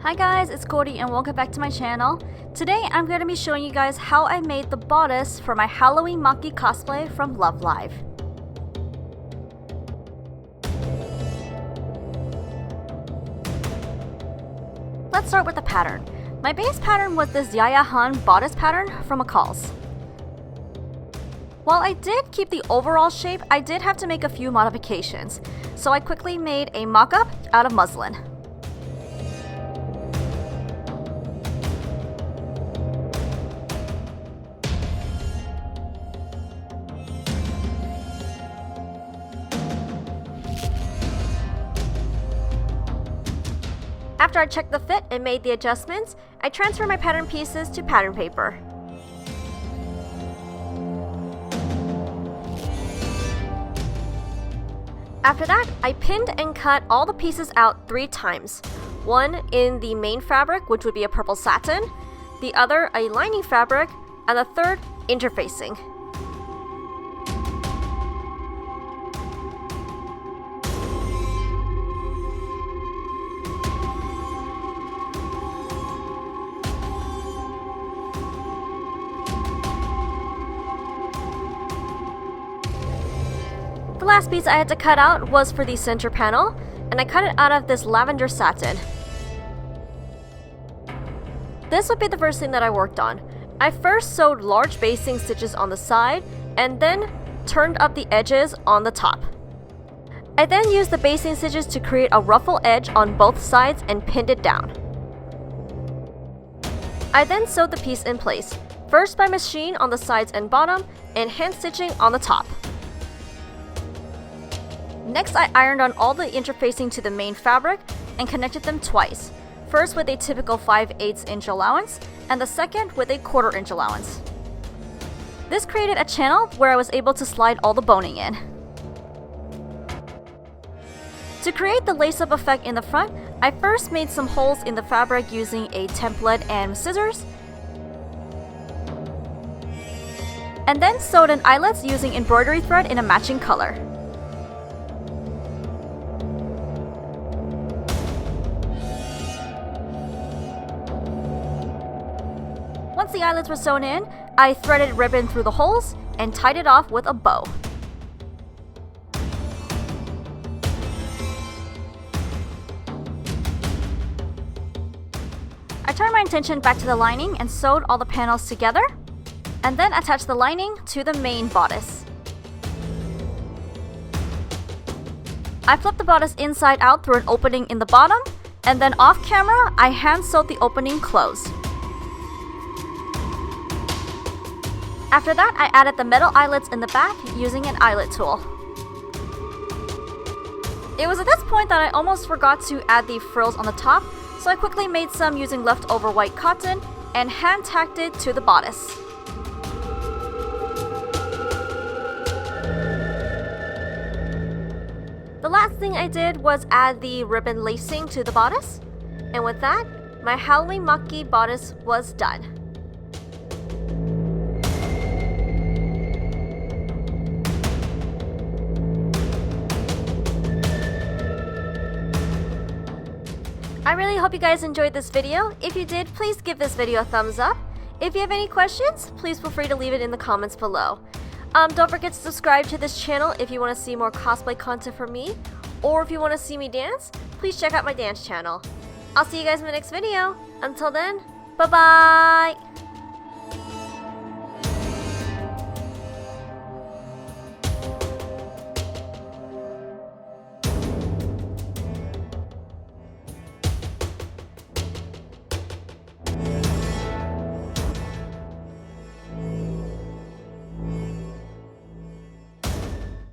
Hi guys, it's Cody and welcome back to my channel. Today I'm going to be showing you guys how I made the bodice for my Halloween Maki cosplay from Love Live. Let's start with the pattern. My base pattern was this Yaya Han bodice pattern from MacLeod. While I did keep the overall shape, I did have to make a few modifications, so I quickly made a mock-up out of muslin. After I checked the fit and made the adjustments, I transferred my pattern pieces to pattern paper. After that, I pinned and cut all the pieces out 3 times. One in the main fabric, which would be a purple satin, the other a lining fabric, and the third interfacing. The last piece I had to cut out was for the center panel, and I cut it out of this lavender satin. This would be the first thing that I worked on. I first sewed large basting stitches on the side, and then turned up the edges on the top. I then used the basting stitches to create a ruffle edge on both sides and pinned it down. I then sewed the piece in place, first by machine on the sides and bottom, and hand stitching on the top. Next, I ironed on all the interfacing to the main fabric and connected them twice, first with a typical 5/8 inch allowance, and the second with a 1/4 inch allowance. This created a channel where I was able to slide all the boning in. To create the lace-up effect in the front, I first made some holes in the fabric using a template and scissors, and then sewed in eyelets using embroidery thread in a matching color. Once the eyelets were sewn in, I threaded ribbon through the holes and tied it off with a bow. I turned my intention back to the lining and sewed all the panels together, and then attached the lining to the main bodice. I flipped the bodice inside out through an opening in the bottom, and then off camera, I hand sewed the opening closed. After that, I added the metal eyelets in the back using an eyelet tool. It was at this point that I almost forgot to add the frills on the top, so I quickly made some using leftover white cotton and hand tacked it to the bodice. The last thing I did was add the ribbon lacing to the bodice, and with that, my Halloween Maki bodice was done. I really hope you guys enjoyed this video. If you did, please give this video a thumbs up. If you have any questions, please feel free to leave it in the comments below. Don't forget to subscribe to this channel if you want to see more cosplay content from me, or if you want to see me dance, please check out my dance channel. I'll see you guys in my next video. Until then, bye-bye!